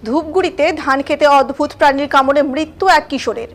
ধূপগুড়িতে ধান খেতে অদ্ভুত প্রাণীর কামড়ে মৃত্যু এক কিশোরের।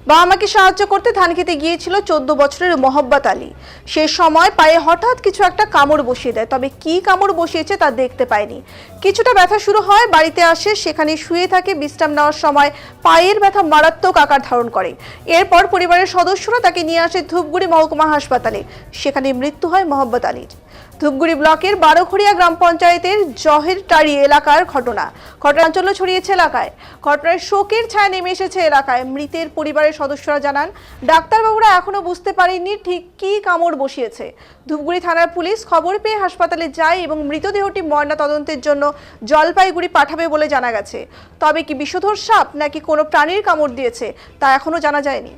বাবা মাকে সাহায্য করতে ধান খেতে গিয়েছিল 14 বছরের মোহাব্বত আলী। সে সময় পায়ে হঠাৎ কিছু একটা কামড় বসিয়ে দেয়, তবে কি কামড় বসিয়েছে তা দেখতে পায়নি। কিছুটা ব্যথা শুরু হয়, বাড়িতে আসে, সেখানে শুয়ে থাকে। বিশ্রাম নেওয়ার সময় পায়ের ব্যথা মারাত্মক আকার ধারণ করে। এরপর পরিবারের সদস্যরা তাকে নিয়ে আসে ধূপগুড়ি মহকুমা হাসপাতালে। সেখানে মৃত্যু হয় মোহাব্বত আলীর। ধূপগুড়ি ব্লকের বারোখড়িয়া গ্রাম পঞ্চায়েতের জহেরটারি এলাকার ঘটনা চাঞ্চল্য ছড়িয়েছে এলাকায়। ঘটনার শোকের ছায়া নেমে এসেছে এলাকায়। মৃতের পরিবারের সদস্যরা জানান, ডাক্তারবাবুরা এখনো বুঝতে পারেননি ঠিক কী কামড় বসিয়েছে। ধূপগুড়ি থানার পুলিশ খবর পেয়ে হাসপাতালে যায় এবং মৃতদেহটি ময়না তদন্তের জন্য জলপাইগুড়ি পাঠাবে বলে জানা গেছে। তবে কি বিষধর সাপ নাকি কোনো প্রাণীর কামড় দিয়েছে তা এখনো জানা যায়নি।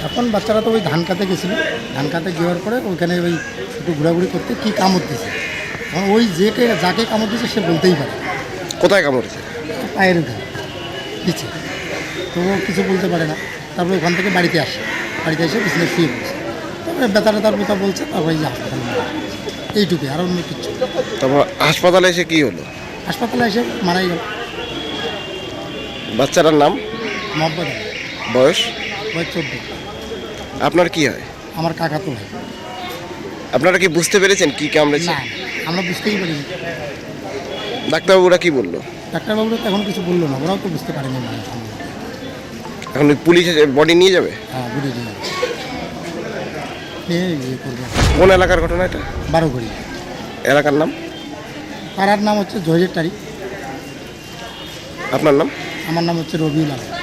এখন বাচ্চারা তো ওই ধান কাতে গেছিলো, ধান কাতে যাওয়ার পরে ওইখানে ওই একটু ঘোরাঘুরি করতে কী কামড় দিয়েছে। এখন ওই যাকে কামড় দিয়েছে সে বলতেই পারে। কোথায় কামড়েছে? পায়ের উঠে দিচ্ছে, তো ও কিছু বলতে পারে না। তারপরে ওখান থেকে বাড়িতে আসে, বাড়িতে এসে বিছানে শুয়ে পড়ছে। তারপরে ব্যথাটা তার কথা বলছে, তারপরে এই হাসপাতালে এইটুকুই, আর অন্য কিচ্ছু। তারপর হাসপাতালে এসে কি হলো? হাসপাতালে এসে মারাই গেল। বাচ্চাটার নাম? মোহাব্বত আলী, বয়স? বয়স 14। আপনার কি হয়? আমার কাকা তো ভাই। আপনারা কি বুঝতে পেরেছেন কি কামড়েছে? না, আমরা বুঝতেই পারিনি। ডাক্তারবাবুরা কি বললো? ডাক্তারবাবুরা তো এখন কিছু বললো না, ওরাও তো বুঝতে পারেনি। এখন পুলিশ বডি নিয়ে যাবে? হ্যাঁ, বুঝে যাবে, ইয়ে করবে। কোন এলাকার ঘটনা এটা? বারোখড়িয়া এলাকার নাম? পাড়ার নাম হচ্ছে জহেরটারি। আপনার নাম? আমার নাম হচ্ছে রবিউল আলম।